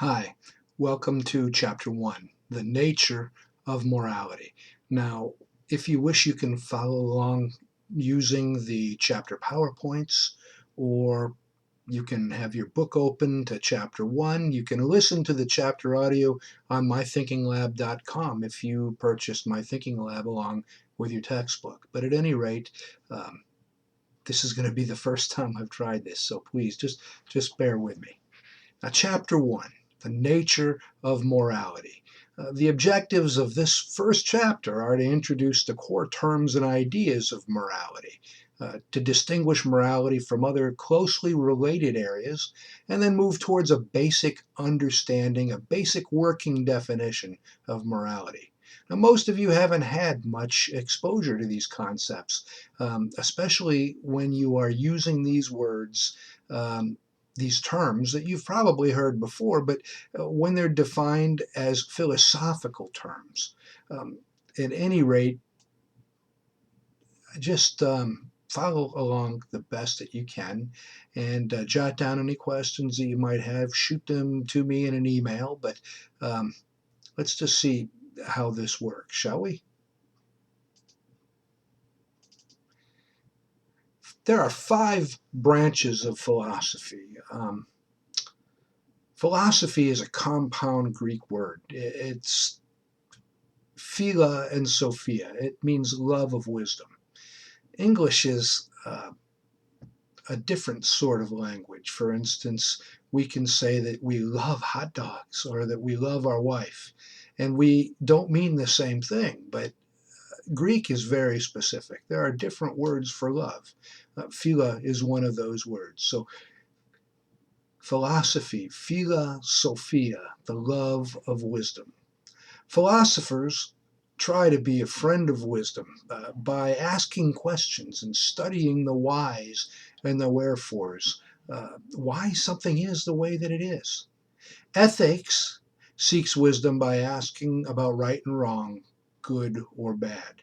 Hi, welcome to Chapter 1, The Nature of Morality. Now, if you wish, you can follow along using the chapter PowerPoints, or you can have your book open to Chapter 1. You can listen to the chapter audio on mythinkinglab.com if you purchased My Thinking Lab along with your textbook. But at any rate, um, this is going to be the first time I've tried this, so please just bear with me. Now, Chapter 1, The Nature of Morality. The objectives of this first chapter are to introduce the core terms and ideas of morality, to distinguish morality from other closely related areas, and then move towards a basic understanding, a basic working definition of morality. Now, most of you haven't had much exposure to these concepts, especially when you are using these words, these terms that you've probably heard before, but when they're defined as philosophical terms. Um, at any rate, just follow along the best that you can and jot down any questions that you might have. Shoot them to me in an email, but um, let's just see how this works, shall we? There are 5 branches of philosophy. Philosophy is a compound Greek word. It's Phila and Sophia. It means love of wisdom. English is a different sort of language. For instance, we can say that we love hot dogs or that we love our wife, and we don't mean the same thing, but Greek is very specific. There are different words for love. Phila is one of those words. So philosophy, Phila Sophia, the love of wisdom. Philosophers try to be a friend of wisdom by asking questions and studying the whys and the wherefores, why something is the way that it is. Ethics seeks wisdom by asking about right and wrong, good or bad.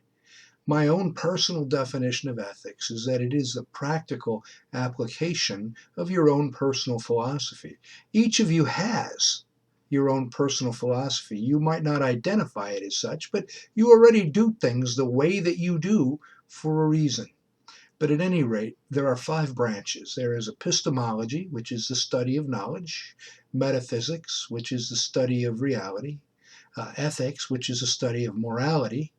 My own personal definition of ethics is that it is the practical application of your own personal philosophy. Each of you has your own personal philosophy. You might not identify it as such, but you already do things the way that you do for a reason. But at any rate, there are 5 branches. There is epistemology, which is the study of knowledge, metaphysics, which is the study of reality, ethics, which is a study of morality,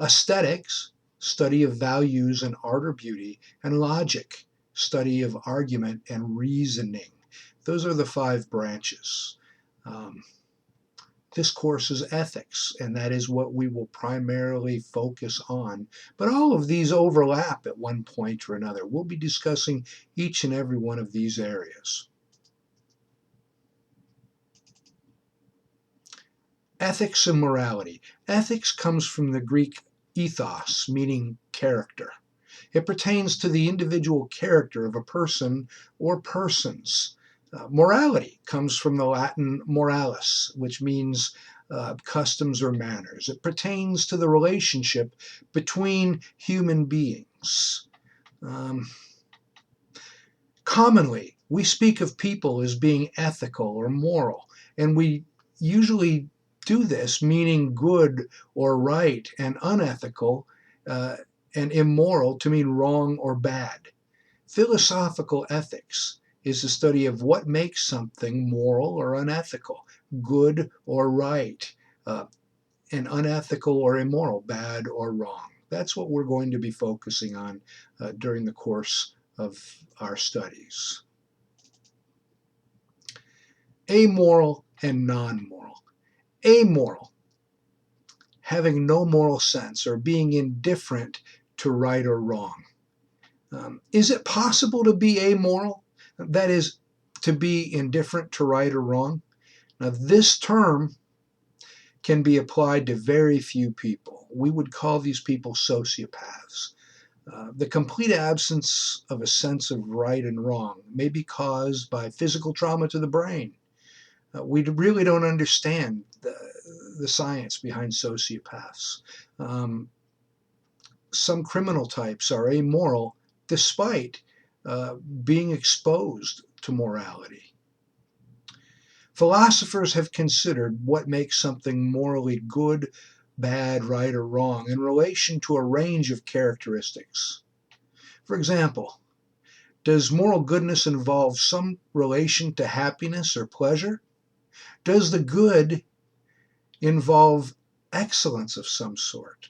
aesthetics, study of values and art or beauty, and logic, study of argument and reasoning. Those are the 5 branches. Um, this course is ethics, and that is what we will primarily focus on. But all of these overlap at one point or another. We'll be discussing each and every one of these areas. Ethics and morality. Ethics comes from the Greek ethos, meaning character. It pertains to the individual character of a person or persons. Morality comes from the Latin moralis, which means customs or manners. It pertains to the relationship between human beings. Um, Commonly, we speak of people as being ethical or moral, and we usually do this meaning good or right, and unethical and immoral to mean wrong or bad. Philosophical ethics is the study of what makes something moral or unethical, good or right, and unethical or immoral, bad or wrong. That's what we're going to be focusing on during the course of our studies. Amoral and non-moral. Amoral, having no moral sense or being indifferent to right or wrong. Is it possible to be amoral? That is, to be indifferent to right or wrong? Now, this term can be applied to very few people. We would call these people sociopaths. The complete absence of a sense of right and wrong may be caused by physical trauma to the brain. We really don't understand the science behind sociopaths. Some criminal types are amoral despite being exposed to morality. Philosophers have considered what makes something morally good, bad, right, or wrong in relation to a range of characteristics. For example, does moral goodness involve some relation to happiness or pleasure? Does the good involve excellence of some sort,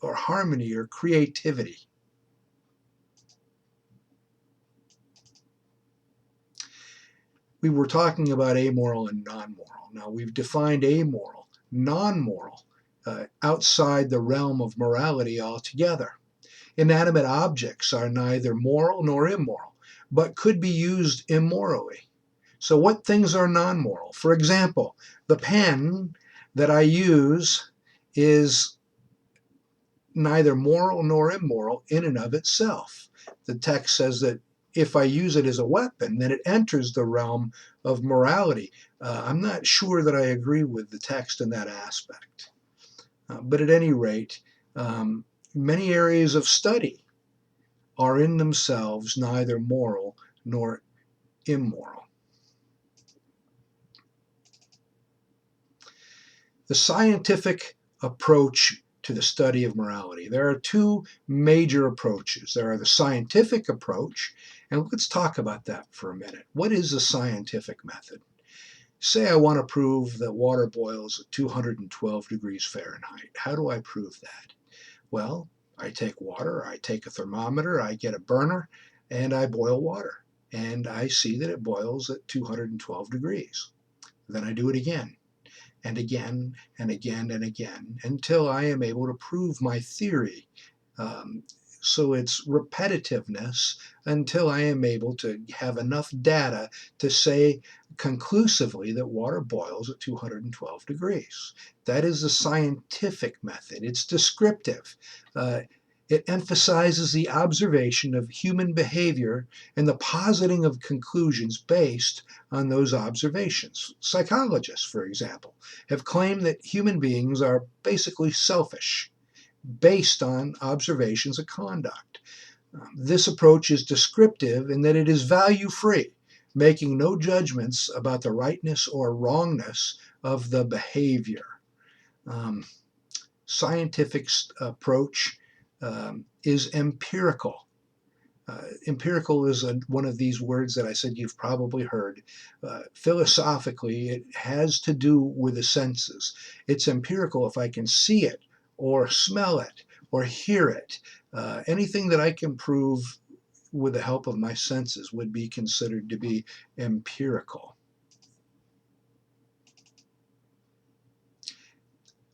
or harmony or creativity? We were talking about amoral and non-moral. Now we've defined amoral, non-moral, outside the realm of morality altogether. Inanimate objects are neither moral nor immoral, but could be used immorally. So what things are non-moral? For example, the pen that I use is neither moral nor immoral in and of itself. The text says that if I use it as a weapon, then it enters the realm of morality. I'm not sure that I agree with the text in that aspect. But at any rate, many areas of study are in themselves neither moral nor immoral. The scientific approach to the study of morality. There are two major approaches. There are the scientific approach, and let's talk about that for a minute. What is the scientific method? Say I want to prove that water boils at 212 degrees Fahrenheit. How do I prove that? Well, I take water, I take a thermometer, I get a burner, and I boil water. And I see that it boils at 212 degrees. Then I do it again, and again, and again, and again, until I am able to prove my theory. So it's repetitiveness until I am able to have enough data to say conclusively that water boils at 212 degrees. That is the scientific method. It's descriptive. It emphasizes the observation of human behavior and the positing of conclusions based on those observations. Psychologists, for example, have claimed that human beings are basically selfish based on observations of conduct. This approach is descriptive in that it is value-free, making no judgments about the rightness or wrongness of the behavior. Scientific approach is empirical. Empirical is one of these words that I said you've probably heard. Philosophically, it has to do with the senses. It's empirical if I can see it, or smell it, or hear it. Anything that I can prove with the help of my senses would be considered to be empirical.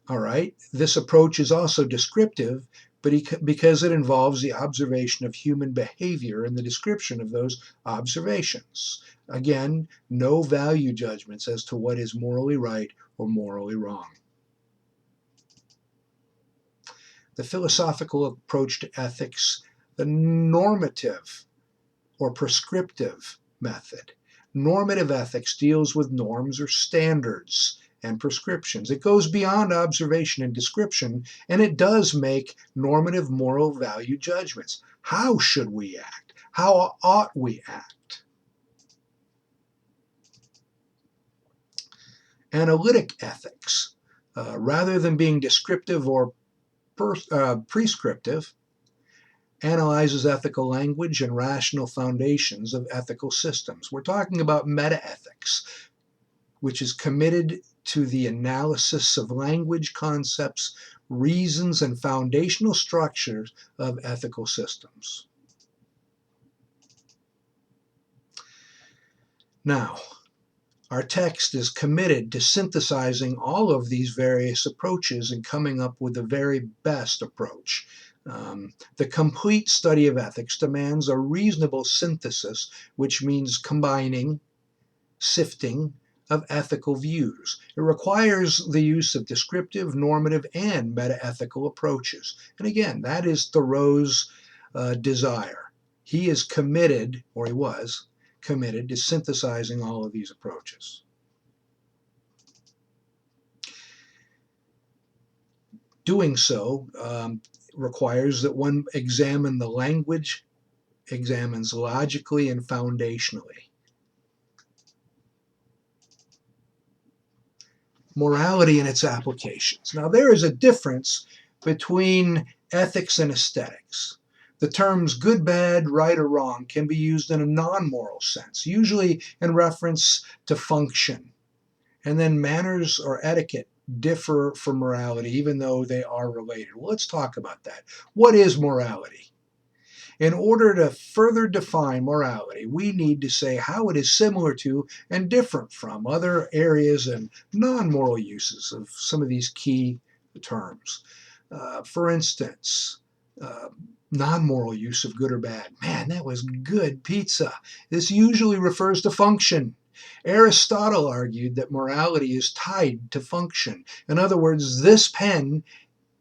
All right, this approach is also descriptive, but because it involves the observation of human behavior and the description of those observations. Again, no value judgments as to what is morally right or morally wrong. The philosophical approach to ethics, the normative or prescriptive method. Normative ethics deals with norms or standards and prescriptions. It goes beyond observation and description, and it does make normative moral value judgments. How should we act? How ought we act? Analytic ethics, rather than being descriptive or prescriptive, analyzes ethical language and rational foundations of ethical systems. We're talking about metaethics, which is committed to the analysis of language, concepts, reasons, and foundational structures of ethical systems. Now, our text is committed to synthesizing all of these various approaches and coming up with the very best approach. The complete study of ethics demands a reasonable synthesis, which means combining, sifting of ethical views. It requires the use of descriptive, normative, and metaethical approaches. And again, that is Thoreau's desire. He is committed, or he was committed, to synthesizing all of these approaches. Doing so requires that one examine the language, examines logically and foundationally. morality and its applications. Now, there is a difference between ethics and aesthetics. The terms good, bad, right, or wrong can be used in a non-moral sense, usually in reference to function. And then manners or etiquette differ from morality, even though they are related. Well, let's talk about that. What is morality? In order to further define morality, we need to say how it is similar to and different from other areas and non-moral uses of some of these key terms. For instance, uh, non-moral use of good or bad. Man, that was good pizza. This usually refers to function. Aristotle argued that morality is tied to function. In other words, this pen,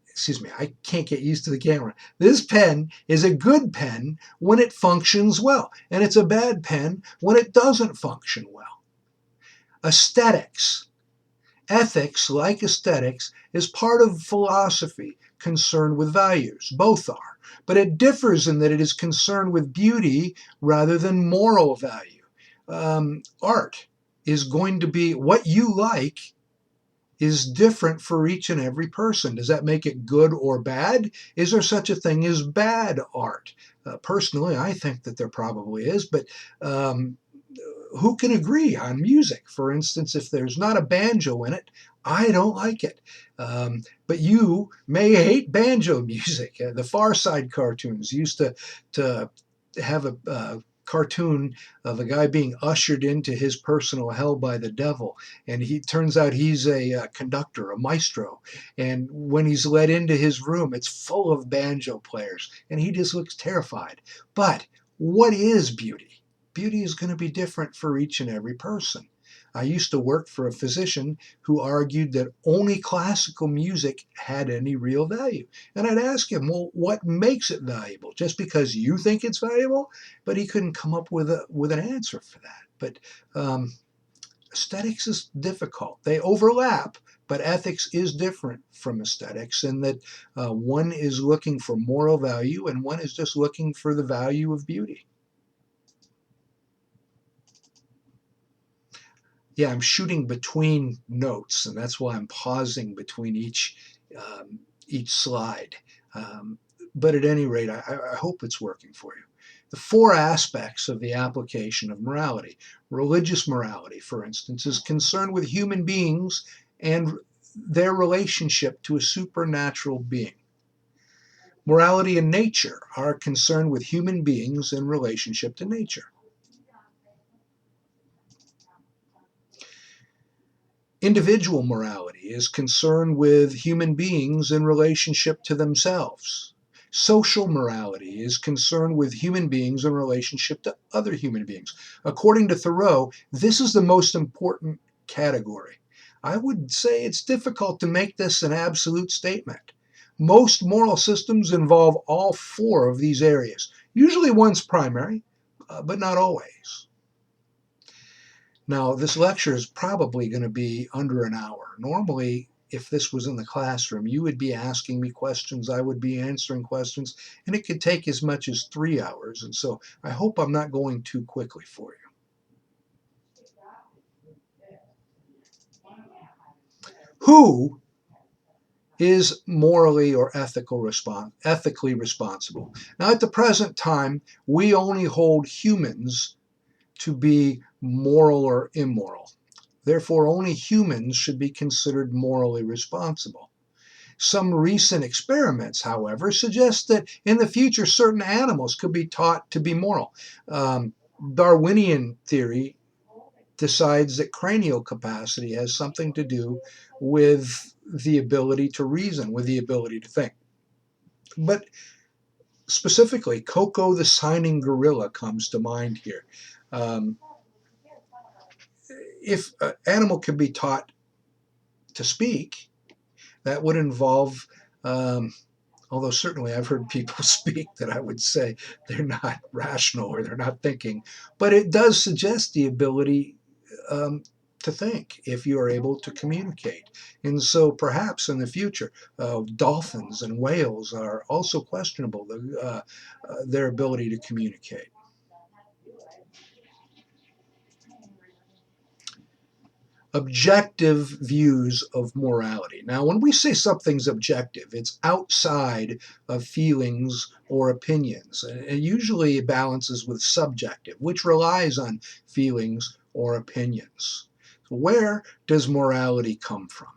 excuse me, I can't get used to the camera. This pen is a good pen when it functions well, and it's a bad pen when it doesn't function well. Aesthetics. Ethics, like aesthetics, is part of philosophy concerned with values. Both are. But it differs in that it is concerned with beauty rather than moral value. Art is going to be what you like is different for each and every person. Does that make it good or bad? Is there such a thing as bad art? Personally, I think that there probably is, but who can agree on music? For instance, if there's not a banjo in it, I don't like it. But you may hate banjo music. The Far Side cartoons used to have a cartoon of a guy being ushered into his personal hell by the devil, and he turns out he's a conductor, a maestro, and when he's led into his room, it's full of banjo players, and he just looks terrified. But what is beauty? Beauty is going to be different for each and every person. I used to work for a physician who argued that only classical music had any real value. And I'd ask him, well, what makes it valuable? Just because you think it's valuable? But he couldn't come up with an answer for that. But aesthetics is difficult. They overlap, but ethics is different from aesthetics in that one is looking for moral value and one is just looking for the value of beauty. Yeah, I'm shooting between notes, and that's why I'm pausing between each slide. Um, but at any rate, I hope it's working for you. The four aspects of the application of morality. Religious morality, for instance, is concerned with human beings and their relationship to a supernatural being. Morality and nature are concerned with human beings in relationship to nature. Individual morality is concerned with human beings in relationship to themselves. Social morality is concerned with human beings in relationship to other human beings. According to Thoreau, this is the most important category. I would say it's difficult to make this an absolute statement. Most moral systems involve all four of these areas. Usually one's primary, but not always. Now, this lecture is probably going to be under an hour. Normally, if this was in the classroom, you would be asking me questions, I would be answering questions, and it could take as much as 3 hours. And so I hope I'm not going too quickly for you. Who is morally or ethically responsible? Now, at the present time, we only hold humans to be moral or immoral. Therefore, only humans should be considered morally responsible. Some recent experiments, however, suggest that in the future certain animals could be taught to be moral. Darwinian theory decides that cranial capacity has something to do with the ability to reason, with the ability to think. But specifically, Coco the signing gorilla comes to mind here. Um, if an animal can be taught to speak, that would involve, although certainly I've heard people speak that I would say they're not rational or they're not thinking, but it does suggest the ability to think if you are able to communicate. And so perhaps in the future, dolphins and whales are also questionable, their ability to communicate. objective views of morality. Now, when we say something's objective, it's outside of feelings or opinions. And usually it balances with subjective, which relies on feelings or opinions. So where does morality come from?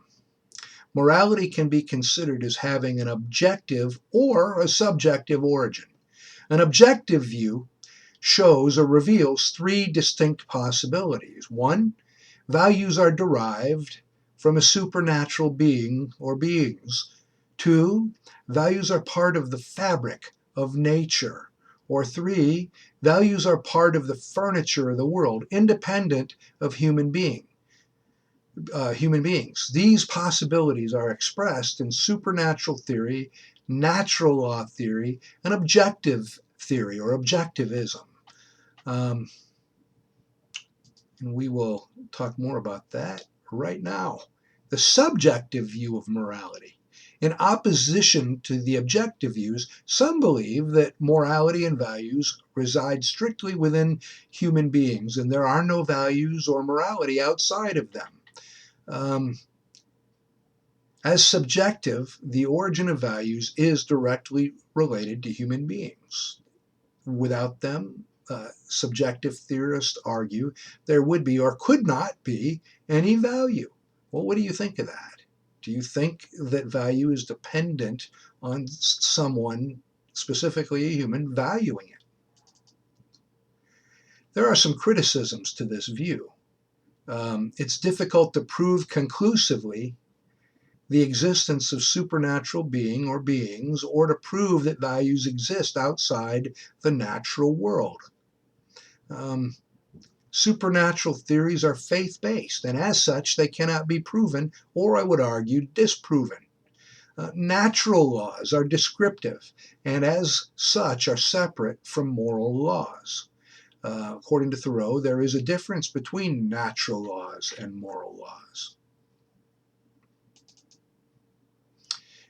Morality can be considered as having an objective or a subjective origin. An objective view shows or reveals three distinct possibilities. One, values are derived from a supernatural being or beings. Two, values are part of the fabric of nature. Or three, values are part of the furniture of the world, independent of human beings. These possibilities are expressed in supernatural theory, natural law theory, and objective theory or objectivism. And we will talk more about that right now. The subjective view of morality. In opposition to the objective views, some believe that morality and values reside strictly within human beings, and there are no values or morality outside of them. As subjective, the origin of values is directly related to human beings. Without them, subjective theorists argue, there would be or could not be any value. Well, what do you think of that? Do you think that value is dependent on someone, specifically a human, valuing it? There are some criticisms to this view. It's difficult to prove conclusively the existence of supernatural being or beings, or to prove that values exist outside the natural world. Supernatural theories are faith-based, and as such, they cannot be proven, or I would argue, disproven. Natural laws are descriptive, and as such are separate from moral laws. According to Thoreau, there is a difference between natural laws and moral laws.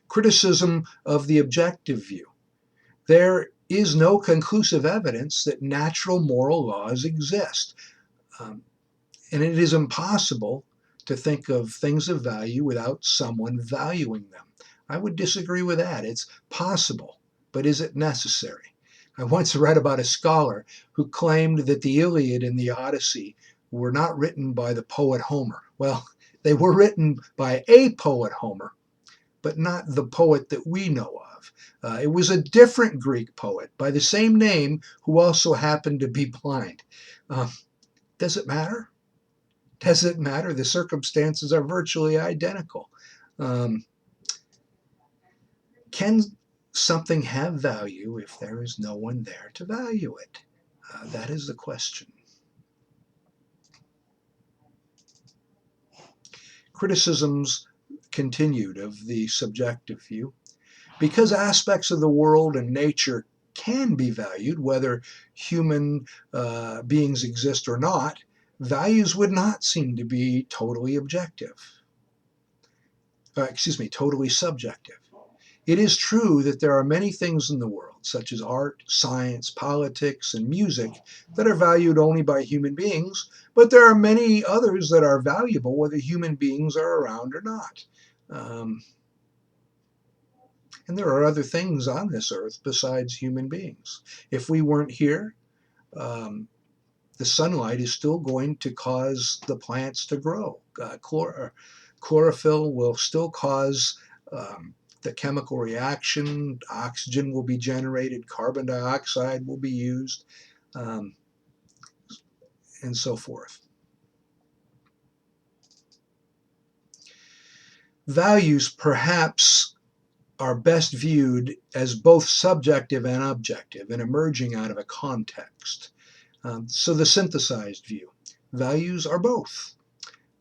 Criticism of the objective view. There is no conclusive evidence that natural moral laws exist. And it is impossible to think of things of value without someone valuing them. I would disagree with that. It's possible, but is it necessary? I once read about a scholar who claimed that the Iliad and the Odyssey were not written by the poet Homer. Well, they were written by a poet, Homer, but not the poet that we know of. It was a different Greek poet by the same name who also happened to be blind. Does it matter? Does it matter? The circumstances are virtually identical. Can something have value if there is no one there to value it? That is the question. Criticisms continued of the subjective view. Because aspects of the world and nature can be valued, whether human beings exist or not, values would not seem to be totally totally subjective. It is true that there are many things in the world, such as art, science, politics, and music, that are valued only by human beings, but there are many others that are valuable whether human beings are around or not. And there are other things on this earth besides human beings. If we weren't here, the sunlight is still going to cause the plants to grow. Chlorophyll will still cause the chemical reaction. Oxygen will be generated. Carbon dioxide will be used, and so forth. Values perhaps are best viewed as both subjective and objective and emerging out of a context. So the synthesized view. Values are both.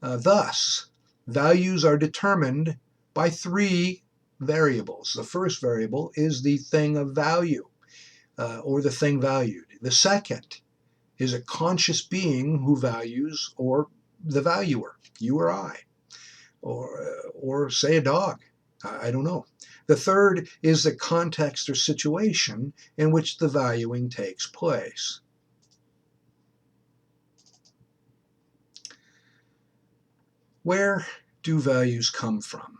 Thus, values are determined by three variables. The first variable is the thing of value, or the thing valued. The second is a conscious being who values, or the valuer, you or I, or say a dog. I don't know. The third is the context or situation in which the valuing takes place. Where do values come from?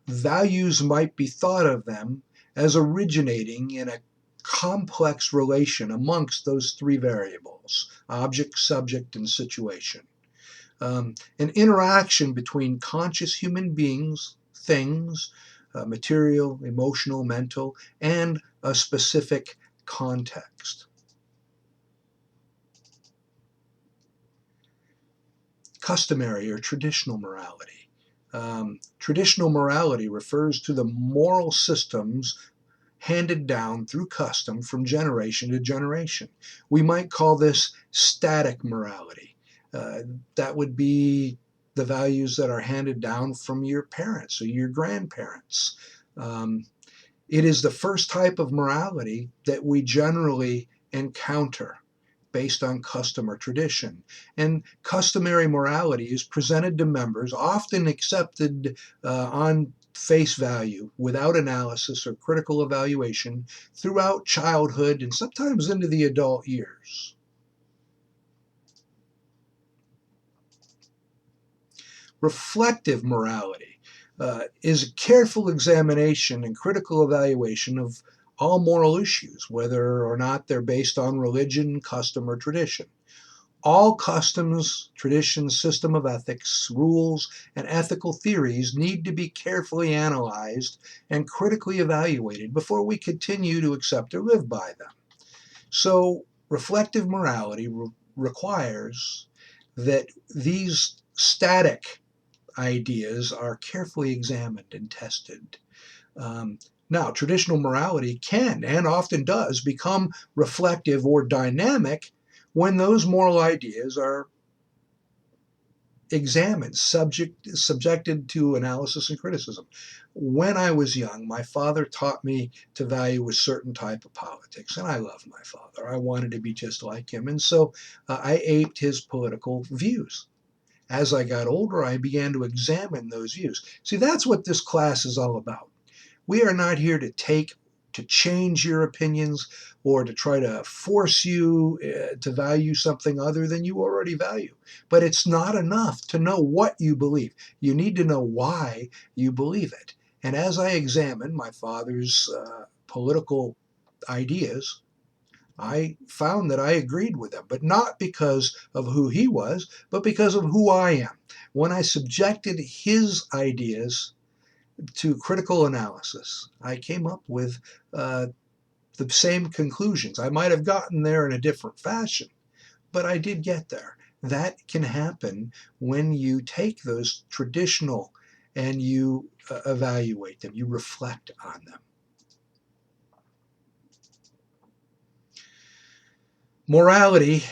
Values might be thought of them as originating in a complex relation amongst those three variables: object, subject, and situation. An interaction between conscious human beings, things, material, emotional, mental, and a specific context. Customary or traditional morality. Traditional morality refers to the moral systems handed down through custom from generation to generation. We might call this static morality. Uh, that would be the values that are handed down from your parents or your grandparents. Um, it is the first type of morality that we generally encounter based on custom or tradition. And customary morality is presented to members, often accepted on face value without analysis or critical evaluation throughout childhood and sometimes into the adult years. Reflective morality is a careful examination and critical evaluation of all moral issues, whether or not they're based on religion, custom, or tradition. All customs, traditions, system of ethics, rules, and ethical theories need to be carefully analyzed and critically evaluated before we continue to accept or live by them. So, reflective morality requires that these static ideas are carefully examined and tested. Um, Now, traditional morality can and often does become reflective or dynamic when those moral ideas are examined, subjected to analysis and criticism. When I was young, my father taught me to value a certain type of politics, and I loved my father. I wanted to be just like him, and so I aped his political views. As I got older, I began to examine those views. See, that's what this class is all about. We are not here to change your opinions or to try to force you to value something other than you already value. But it's not enough to know what you believe. You need to know why you believe it. And as I examined my father's political ideas, I found that I agreed with him, but not because of who he was, but because of who I am. When I subjected his ideas to critical analysis, I came up with the same conclusions. I might have gotten there in a different fashion, but I did get there. That can happen when you take those traditional and you evaluate them, you reflect on them. Morality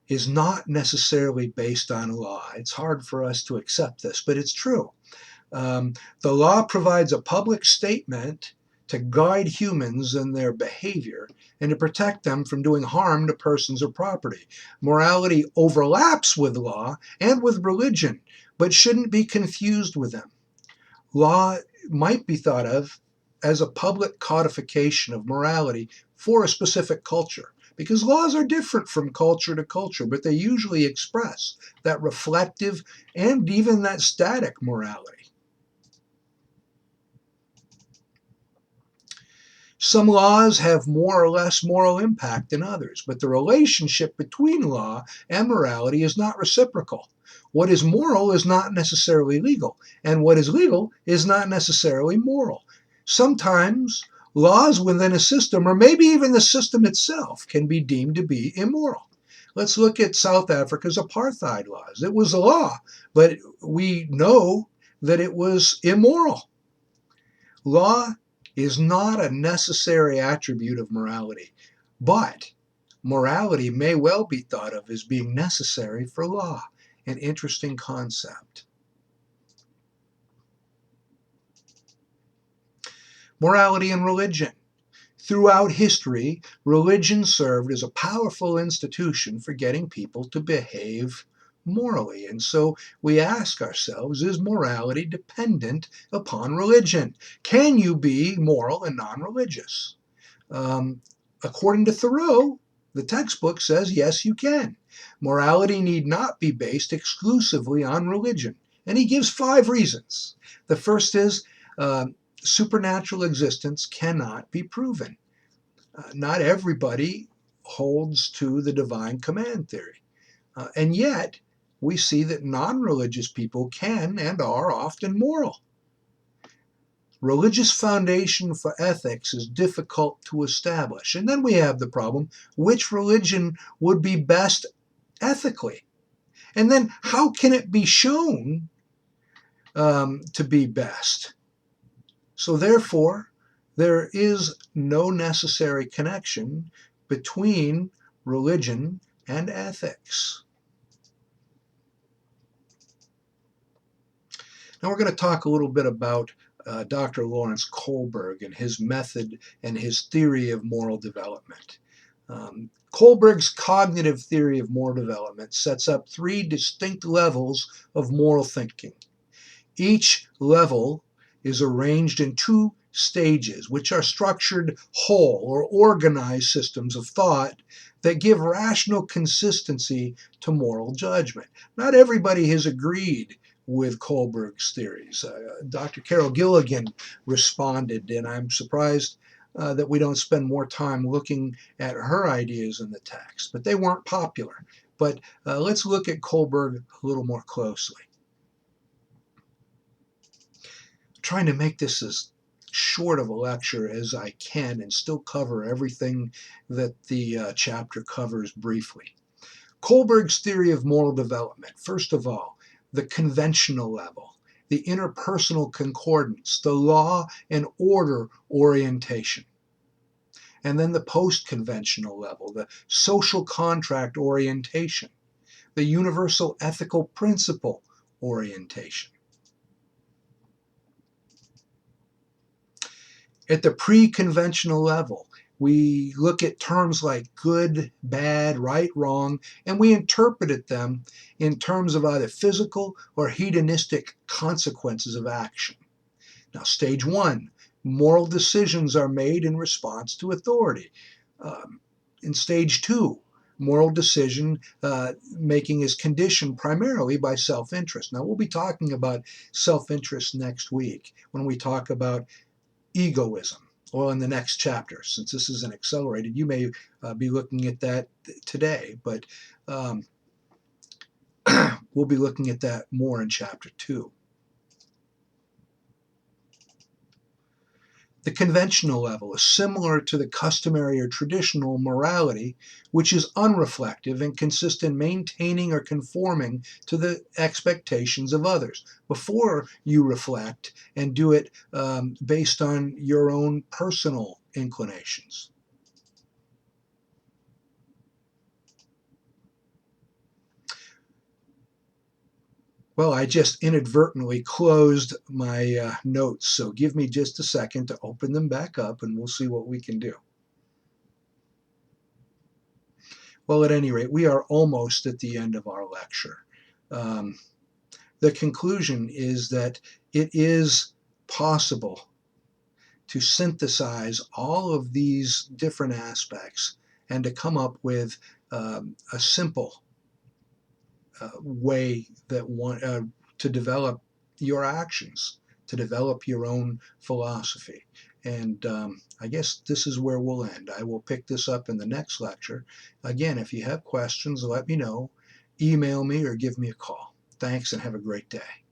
is not necessarily based on law. It's hard for us to accept this, but it's true. The law provides a public statement to guide humans in their behavior and to protect them from doing harm to persons or property. Morality overlaps with law and with religion, but shouldn't be confused with them. Law might be thought of as a public codification of morality for a specific culture, because laws are different from culture to culture, but they usually express that reflective and even that static morality. Some laws have more or less moral impact than others, but the relationship between law and morality is not reciprocal. What is moral is not necessarily legal, and what is legal is not necessarily moral. Sometimes laws within a system, or maybe even the system itself, can be deemed to be immoral. Let's look at South Africa's apartheid laws. It was a law, but we know that it was immoral. Law is not a necessary attribute of morality, but morality may well be thought of as being necessary for law. An interesting concept. Morality and religion. Throughout history, religion served as a powerful institution for getting people to behave morally. And so we ask ourselves, is morality dependent upon religion? Can you be moral and non religious? According to Thoreau, The textbook says, yes, you can. Morality need not be based exclusively on religion. And he gives 5 reasons. The first is supernatural existence cannot be proven. Not everybody holds to the divine command theory. And yet, we see that non-religious people can and are often moral. Religious foundation for ethics is difficult to establish. And then we have the problem, which religion would be best ethically? And then how can it be shown to be best? So therefore, there is no necessary connection between religion and ethics. Now we're going to talk a little bit about Dr. Lawrence Kohlberg and his method and his theory of moral development. Kohlberg's cognitive theory of moral development sets up 3 distinct levels of moral thinking. Each level is arranged in 2 stages, which are structured whole or organized systems of thought that give rational consistency to moral judgment. Not everybody has agreed with Kohlberg's theories. Dr. Carol Gilligan responded, and I'm surprised that we don't spend more time looking at her ideas in the text, but they weren't popular. But let's look at Kohlberg a little more closely. Trying to make this as short of a lecture as I can and still cover everything that the chapter covers briefly. Kohlberg's theory of moral development, first of all, the conventional level, the interpersonal concordance, the law and order orientation. And then the post-conventional level, the social contract orientation, the universal ethical principle orientation. At the pre-conventional level, we look at terms like good, bad, right, wrong, and we interpret them in terms of either physical or hedonistic consequences of action. Now, stage 1, moral decisions are made in response to authority. In stage 2, moral decision making is conditioned primarily by self-interest. Now, we'll be talking about self-interest next week when we talk about egoism, or in the next chapter. Since this is an accelerated, you may be looking at that today, but we'll be looking at that more in chapter 2. The conventional level is similar to the customary or traditional morality, which is unreflective and consists in maintaining or conforming to the expectations of others before you reflect and do it based on your own personal inclinations. Well, I just inadvertently closed my notes, so give me just a second to open them back up and we'll see what we can do. Well, at any rate, we are almost at the end of our lecture. The conclusion is that it is possible to synthesize all of these different aspects and to come up with a simple way that to develop your actions, to develop your own philosophy. And I guess this is where we'll end. I will pick this up in the next lecture. Again, if you have questions, let me know. Email me or give me a call. Thanks and have a great day.